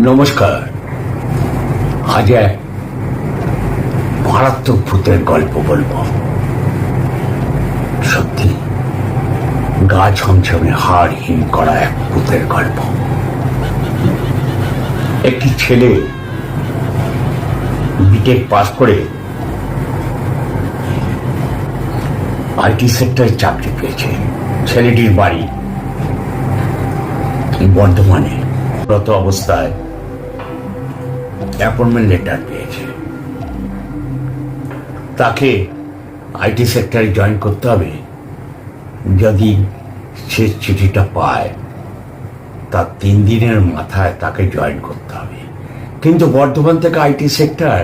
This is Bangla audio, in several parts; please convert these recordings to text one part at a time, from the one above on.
নমস্কার। আজ এক মারাত্মক ভূতের গল্প বলবো। সত্যি গা ছমছমে হাড় হিম করা এক ভূতের গল্প। একটি ছেলে বিটেক পাস করে আইটি সেক্টরে চাকরি পেয়েছে। ছেলেটির বাড়ি বর্ধমানে। গত অবস্থায় অ্যাপয়েন্টমেন্ট লেটার পেয়েছে। তাকে আইটি সেক্টরে জয়েন করতে হবে। যদি সে চিঠিটা পায় তার 3 দিনের মাথায় তাকে জয়েন করতে হবে। কিন্তু বর্ধমান থেকে আইটি সেক্টর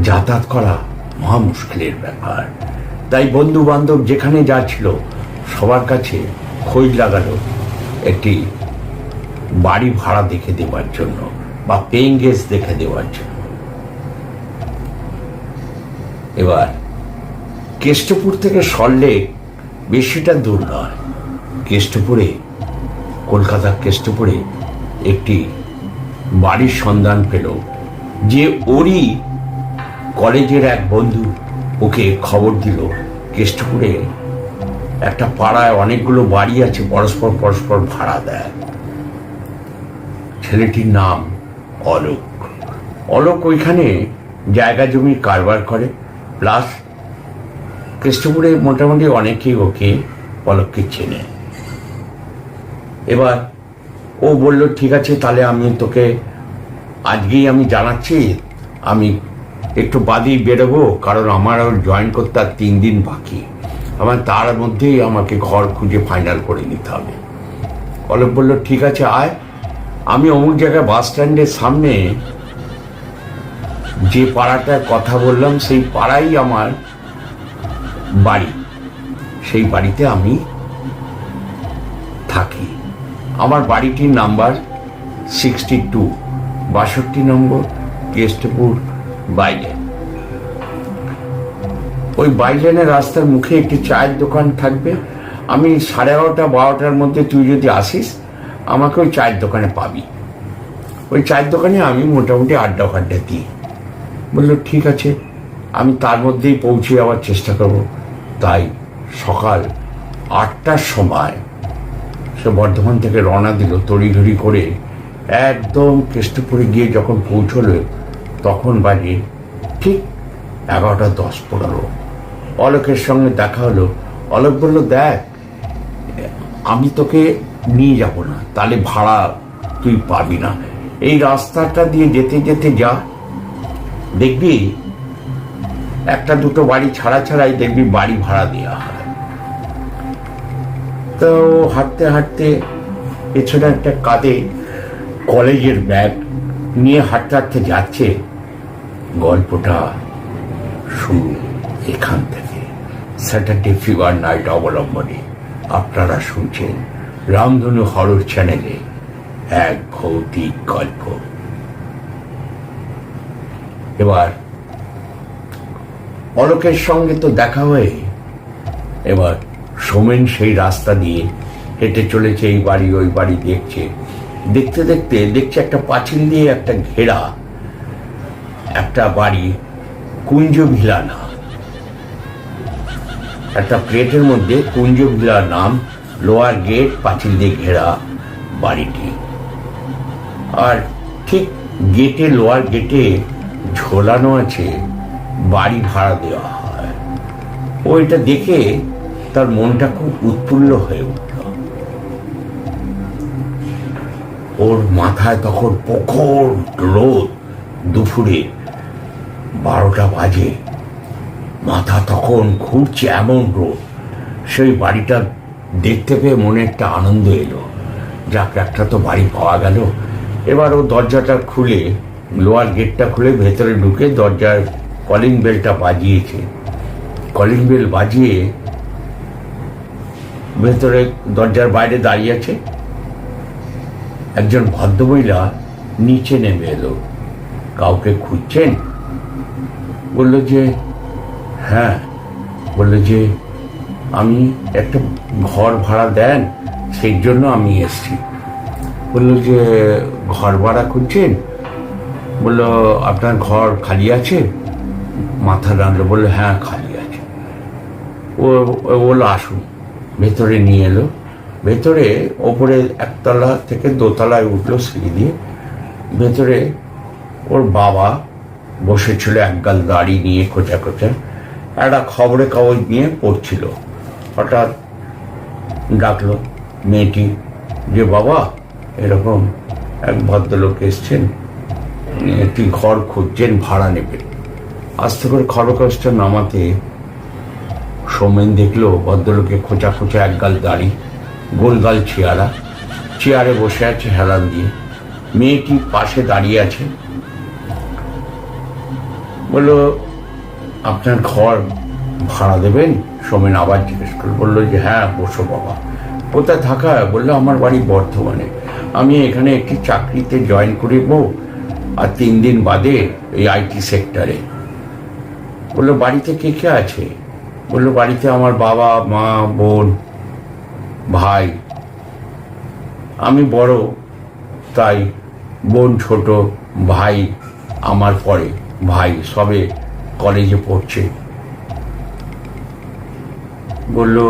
যাতায়াত করা মহা মুশকিলের ব্যাপার। তাই বন্ধু বান্ধব যেখানে যাচ্ছিল সবার কাছে খোঁজ লাগালো একটি বাড়ি ভাড়া দেখে দেওয়ার জন্য বা পেইং গেস্ট দেখে দেওয়ার জন্য। এবার কেষ্টপুর থেকে সল্টলেক বেশিটা দূর নয়। কেষ্টপুরে, কলকাতার কেষ্টপুরে একটি বাড়ির সন্ধান পেল যে ওরই কলেজের এক বন্ধু ওকে খবর দিল কেষ্টপুরে একটা পাড়ায় অনেকগুলো বাড়ি আছে, পরস্পর পরস্পর ভাড়া দেয়। ছেলেটির নাম অলোক। অলোক ওইখানে জায়গা জমির কারবার করে, প্লাস কেষ্টপুরে মোটামুটি অনেকেই ওকে অলোককে চেনে। এবার ও বলল ঠিক আছে, তাহলে আমি তোকে আজকেই আমি জানাচ্ছি, আমি একটু বাদেই বেরোবো, কারণ আমার জয়েন করতে আর 3 দিন বাকি। আমার তার মধ্যেই আমাকে ঘর খুঁজে ফাইনাল করে নিতে হবে। অলোক বলল ঠিক আছে আয়। আমি অমুক জায়গায় বাস স্ট্যান্ডের সামনে যে পাড়াটার কথা বললাম সেই পাড়াই আমার বাড়ি। সেই বাড়িতে আমি থাকি। আমার বাড়িটির নাম্বার 62, 62 নম্বর কেষ্টপুর বাইলেন। ওই বাইলেনের রাস্তার মুখে একটি চায়ের দোকান থাকবে। আমি 11:30 12টার মধ্যে তুই যদি আসিস আমাকে ওই চায়ের দোকানে পাবি। ওই চায়ের দোকানে আমি মোটামুটি আড্ডা ফাড্ডা দিই। বললো ঠিক আছে, আমি তার মধ্যেই পৌঁছে যাওয়ার চেষ্টা করব। তাই সকাল 8টার সময় সে বর্ধমান থেকে রওনা দিল তড়িঘড়ি করে। একদম কেষ্টপুরে গিয়ে যখন পৌঁছলো তখন বাজে ঠিক 11:10-15। অলোকের সঙ্গে দেখা হলো। অলোক বলল দেখ, আমি তোকে নিয়ে যাব না, তাহলে ভাড়া তুই পাবি না। এই রাস্তাটা দিয়ে যেতে যেতে যা, দেখবি একটা দুটো বাড়ি ছাড়া ছাড়াই দেখবি বাড়ি ভাড়া দেওয়া হয়। তো হাঁটতে হাঁটতে পেছনে একটা কাঁধে কলেজের ব্যাগ নিয়ে হাঁটতে হাঁটতে যাচ্ছে। গল্পটা শুরু এখান থেকে। স্যাটারডে ফিভার নাইট অবলম্বনে আপনারা শুনছেন রামধনু হরর চ্যানেলে এক ভৌতিক গল্প। এবার অলোকের সঙ্গে তো দেখা হয়ে এবার সোমেন সেই রাস্তা দিয়ে হেঁটে চলেছে। এই বাড়ি ওই বাড়ি দেখছে। দেখতে দেখতে দেখছে একটা পাঁচিল দিয়ে একটা ঘেরা একটা বাড়ি, কুঞ্জ ভিলা নাম। একটা প্লেটের মধ্যে কুঞ্জ ভিলা নাম, লোয়ার গেট, পাঁচিল দিয়ে ঘেরা বাড়িটি। আর ঠিক গেটে, লোয়ার গেটে ঝোলানো আছে বাড়ি ভাড়া দেওয়া হয়। ওইটা দেখে তার মনটা খুব উৎফুল্ল হয়ে উঠল। ওর মাথায় তখন প্রখর রোদ, দুপুরে 12টা বাজে। মাথা তখন ঘুরছে এমন রোদ। সেই বাড়িটা দেখতে পেয়ে মনে একটা আনন্দ এলো, যাক একটা তো বাড়ি পাওয়া গেল। এবার ও দরজাটা খুলে, লোয়ার গেটটা খুলে ভেতরে ঢুকে দরজার কলিং বেলটা বাজিয়েছে। কলিং বেল বাজিয়ে ভেতরে দরজার বাইরে দাঁড়িয়ে আছে একজন ভদ্রমহিলা। নিচে নেমে এলো। কাউকে খুঁজছেন? বললো যে হ্যাঁ। বললো যে আমি একটা ঘর ভাড়া দেন, সেই জন্য আমি এসছি। বললো যে ঘর ভাড়া খুঁজছেন? বললো আপনার ঘর খালি আছে? মাথা নাড়লো, বললো হ্যাঁ খালি আছে। ও বললো আসুন। ভেতরে নিয়ে এলো। ভেতরে ওপরে একতলা থেকে দোতলায় উঠলো সিঁড়ি দিয়ে। ভেতরে ওর বাবা বসেছিল, একগাল দাড়ি নিয়ে খোঁচা খোঁচা, একটা খবরের কাগজ নিয়ে পড়ছিল। হঠাৎ ডাকলো মেয়েটি যে বাবা এরকম এক ভদ্রলোক এসছেন, একটি ঘর খুঁজছেন, ভাড়া নেবেন। আস্তে করে খবরের কাগজটা নামাতে সৌমেন দেখলো ভদ্রলোকে খোঁচা খোঁচা একগাল দাড়ি, গোলগাল চেয়ারে বসে আছে হেলান দিয়ে। মেয়েটি পাশে দাঁড়িয়ে আছে। বললো আপনার ঘর ভাড়া দেবেন? সৌমেন আবার জিজ্ঞেস করলো। বললো যে হ্যাঁ বসো বাবা। কোথায় থাকা? বললো আমার বাড়ি বর্ধমানে, আমি এখানে একটি চাকরিতে জয়েন করব আর 3 দিন বাদে এই আইটি সেক্টরে। বললো বাড়িতে কে কে আছে? বললো বাড়িতে আমার বাবা মা বোন ভাই, আমি বড় তাই বোন ছোট, ভাই আমার পরে, ভাই সবে কলেজে পড়ছে। বললো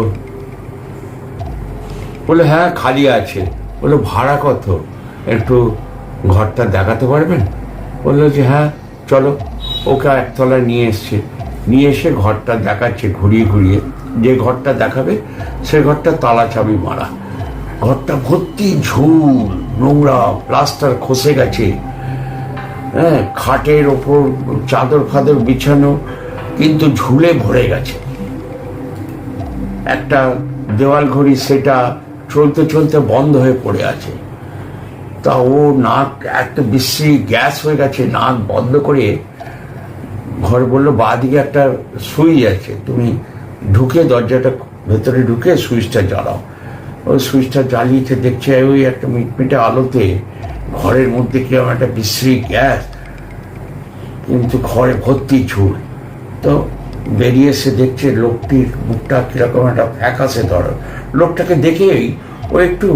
হ্যাঁ খালি আছে। বললো ভাড়া কত, একটু ঘরটা দেখাতে পারবেন? বললো যে হ্যাঁ চলো। ওকে একতলায় নিয়ে এসে ঘরটা দেখাচ্ছে ঘুরিয়ে ঘুরিয়ে। যে ঘরটা দেখাবে সে ঘরটা তালা চাবি মারা। ঘরটা ভর্তি ঝুল, নোংরা, প্লাস্টার খসে গেছে। হ্যাঁ, খাটের ওপর চাদর ফাদর বিছানো, কিন্তু ঝুলে ভরে গেছে। একটা দেওয়াল ঘড়ি সেটা চলতে চলতে বন্ধ হয়ে পড়ে আছে। তা ও নাক একটা বিশ্রী গ্যাস হয়ে গেছে, নাক বন্ধ করে ঘর বললো বাঁদিকে একটা সুইচ আছে, তুমি ঢুকে দরজাটা ভেতরে ঢুকে সুইচটা জ্বালাও। ওই সুইচটা জ্বালিয়েছে, দেখছে ওই একটা মিটমিটে আলোতে ঘরের মধ্যে কিরকম একটা বিশ্রী গ্যাস, কিন্তু ঘরে ভর্তি ঝুল। তো বেরিয়ে এসে দেখছে লোকটির মুখটা কিরকম একটা ফ্যাকাশে ধরো। লোকটাকে দেখেই ও একটু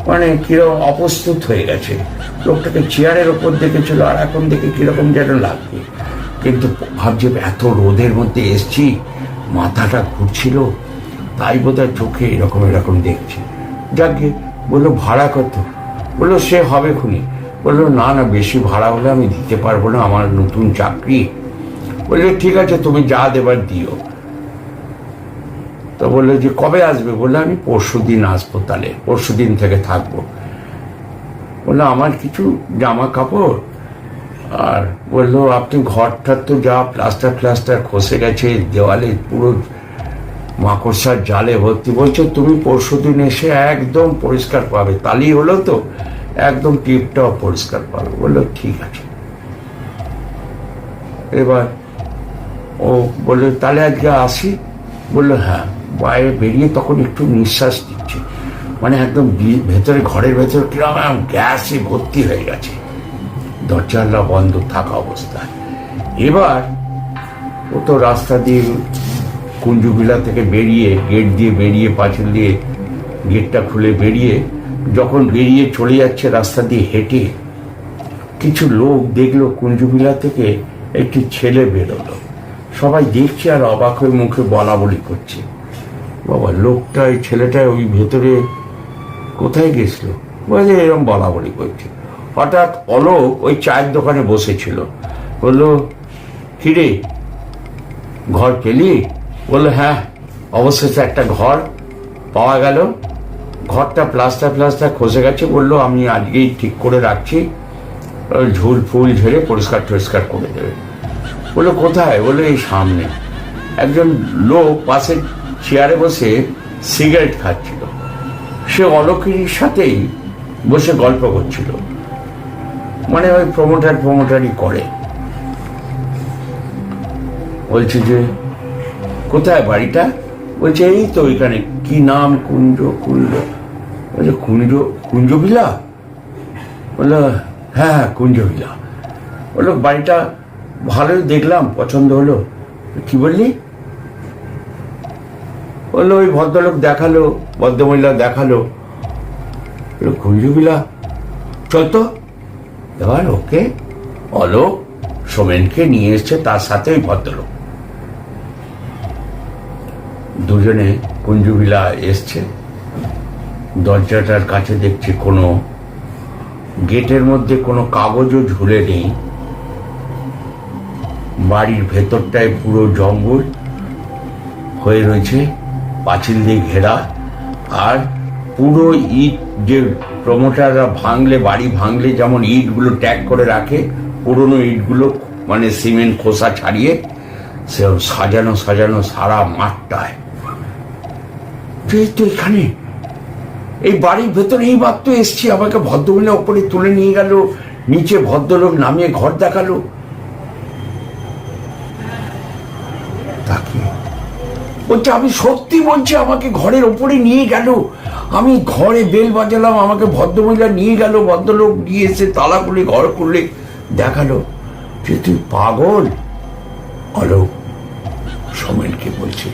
মানে কিরকম অপ্রস্তুত হয়ে গেছে। লোকটাকে চেয়ারের ওপর দেখেছিল আর এখন দেখে কিরকম যেন লাগবে, কিন্তু ভাবছে এত রোদের মধ্যে এসছি, মাথাটা ঘুরছিল, তাই বোধহয় চোখে এরকম দেখছি। যাকে বললো ভাড়া কত? বললো সে হবে খুনি। বললো না বেশি ভাড়া হলে আমি দিতে পারবো না, আমার নতুন চাকরি। বললো ঠিক আছে তুমি যা দেবার দিও। তো বললো যে কবে আসবে? বললো আমি পরশুদিন আসবো, তাহলে পরশুদিন থেকে থাকবো। বললো আমার কিছু জামা কাপড়, আর বললো আপনি ঘরটার তো যা প্লাস্টার খসে গেছে, দেওয়ালে পুরো মাকড়সার জালে ভর্তি। বলছো তুমি পরশুদিন এসে একদম পরিষ্কার পাবে, তালি হলো তো, একদম টিপটপ পরিষ্কার পাবে। বললো ঠিক আছে। এবার ও বললো তাহলে আজকে আসি। বললো হ্যাঁ। বাইরে বেরিয়ে তখন একটু নিঃশ্বাস দিচ্ছে, মানে একদম ভেতরে ঘরের ভেতরে কিরকম গ্যাসে ভর্তি হয়ে গেছে, দরজাটা বন্ধ থাকা অবস্থায়। এবার ও তো রাস্তা দিয়ে কুঞ্জবিলা থেকে বেরিয়ে, গেট দিয়ে বেরিয়ে, পাঁচিল দিয়ে গেটটা খুলে বেরিয়ে, যখন বেরিয়ে চলে যাচ্ছে রাস্তা দিয়ে হেঁটে, কিছু লোক দেখলো কুঞ্জবিলা থেকে একটি ছেলে বেরোলো। সবাই দেখছে আর অবাক হয়ে মুখে বলা বলি করছে। বাবা লোকটা, এই ছেলেটা ওই ভেতরে কোথায় গেছিল? বলে এরকম বলা বলি করছে। হঠাৎ অলোক ওই চায়ের দোকানে বসেছিল। বললো কিরে ঘর পেলি? বললো হ্যাঁ অবশেষে একটা ঘর পাওয়া গেল। ঘরটা প্লাস্টার খসে গেছে। বললো আমি আজকেই ঠিক করে রাখছি, ঝুল ফুল ঝেড়ে পরিষ্কার করে দেবে। বললো কোথায়? বললো এই সামনে। একজন লোক পাশে চেয়ারে বসে সিগারেট খাচ্ছিল, সে অলোকের সাথেই বসে গল্প করছিল, মানে ওই প্রমোটারই করে। বলছে যে কোথায় বাড়িটা? বলছে এই তো ওইখানে। কি নাম? কুঞ্জ। বলছে কুঞ্জবিলা? বললো হ্যাঁ কুঞ্জবিলা। বললো বাড়িটা ভালোই দেখলাম, পছন্দ হলো। কি বললি? বললো ওই ভদ্রলোক দেখালো, ভদ্রমহিলা দেখালো, কুঞ্জবিলা চল তো। এবার ওকে অলোক সোমেনকে নিয়ে এসছে, তার সাথে ওই ভদ্রলোক দুজনে কুঞ্জবিলা এসছে। দরজাটার কাছে দেখছে কোনো গেটের মধ্যে কোনো কাগজও ঝুলে নেই। বাড়ির ভেতরটায় পুরো জঙ্গল হয়ে রয়েছে, পাঁচিল দিয়ে ঘেরা। আর পুরো ইট, যে প্রমোটাররা ভাঙলে, বাড়ি ভাঙলে যেমন ইটগুলো ট্যাগ করে রাখে, পুরনো ইটগুলো মানে সিমেন্ট খোসা ছাড়িয়ে সে সাজানো সাজানো সারা মাঠটায়। তো এখানে এই বাড়ির ভেতরে এই বার তো এসছি, আমাকে ভদ্রমহিলা ওপরে তুলে নিয়ে গেল, নিচে ভদ্রলোক নামিয়ে ঘর দেখালো। তাকে বলছে, আমি সত্যি বলছি, আমাকে ঘরের ওপরে নিয়ে গেল। আমি ঘরে বেল বাজালাম, আমাকে ভদ্রমহিলা নিয়ে গেল, ভদ্রলোক নিয়ে এসে তালা খুলে ঘর খুলে দেখালো। যে তুই পাগল। অলোক সোমেনকে বলছে,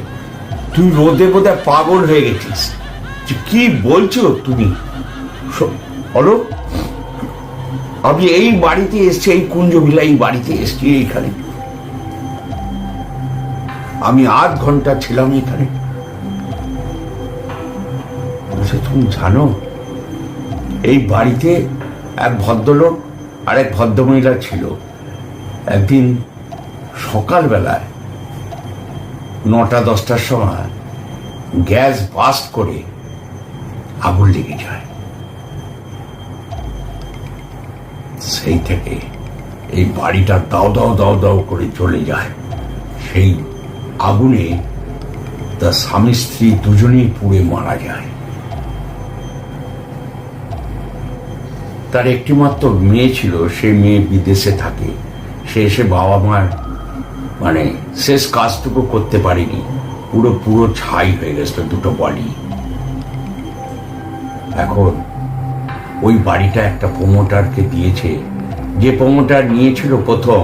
তুই রোদে বোধহয় পাগল হয়ে গেছিস। কি বলছো তুমি? অলোক, আমি এই বাড়িতে এসছি, এই কুঞ্জবিলা এই বাড়িতে এসছি, এইখানে আমি 8 ঘন্টা ছিলাম এখানে। তুমি জানো এই বাড়িতে এক ভদ্রলোক আর এক ভদ্রমহিলা ছিল। একদিন সকালবেলায় 9টা-10টার সময় গ্যাস বাস্ট করে আগুন লেগে যায়। সেই থেকে এই বাড়িটা দাও দাও দাও দাও করে চলে যায়। সেই আগুনে তার স্বামী স্ত্রী দুজনেই পুড়ে মারা যায়। তার একটি মাত্র মেয়ে ছিল, সে মেয়ে বিদেশে থাকে। সে এসে বাবা মার মানে শেষ কাজটুকু করতে পারেনি, পুরো পুরো ছাই হয়ে গেছিল দুটো বডি। এখন ওই বাড়িটা একটা প্রমোটারকে দিয়েছে, যে প্রমোটার নিয়েছিল প্রথম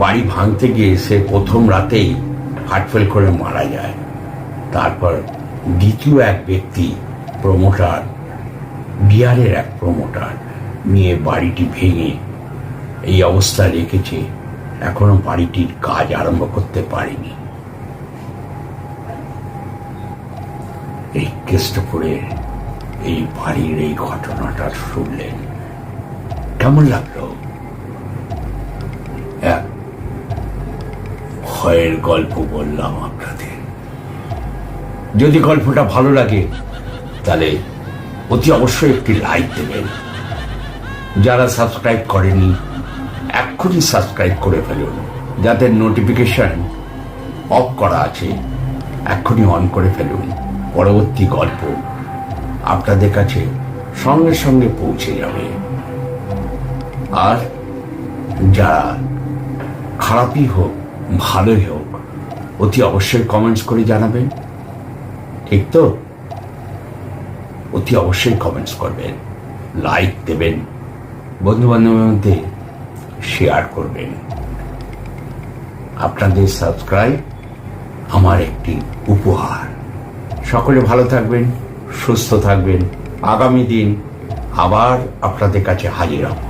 বাড়ি ভাঙতে গিয়ে, সে প্রথম রাতেই হার্ট ফেল করে মারা যায়। তারপর দ্বিতীয় এক ব্যক্তি প্রমোটার, বিহারের এক প্রমোটার নিয়ে বাড়িটি ভেঙে এই অবস্থা রেখেছে। এখনো বাড়িটির কাজ আরম্ভ করতে পারেনি। এই কেষ্টপুরের এই বাড়ির এই ঘটনাটা শুনলেন, কেমন লাগলো? এক ভয়ের গল্প বললাম আপনাদের। যদি গল্পটা ভালো লাগে তাহলে অতি অবশ্যই একটি লাইক দেবেন। যারা সাবস্ক্রাইব করেনি এক্ষুনি সাবস্ক্রাইব করে ফেলুন। যাদের নোটিফিকেশন অফ করা আছে এক্ষুনি অন করে ফেলুন। পরবর্তী গল্প আপনাদের কাছে সঙ্গে সঙ্গে পৌঁছে যাবে। আর যারা খারাপই হোক ভালোই হোক অতি অবশ্যই কমেন্টস করে জানাবেন, ঠিক তো? অতি অবশ্যই কমেন্টস করবেন, লাইক দেবেন, বন্ধু বান্ধবের মধ্যে শেয়ার করবেন। আপনাদের সাবস্ক্রাইব আমার একটি উপহার। সকলে ভালো থাকবেন, সুস্থ থাকবেন। আগামী দিন আবার আপনাদের কাছে হাজির হব।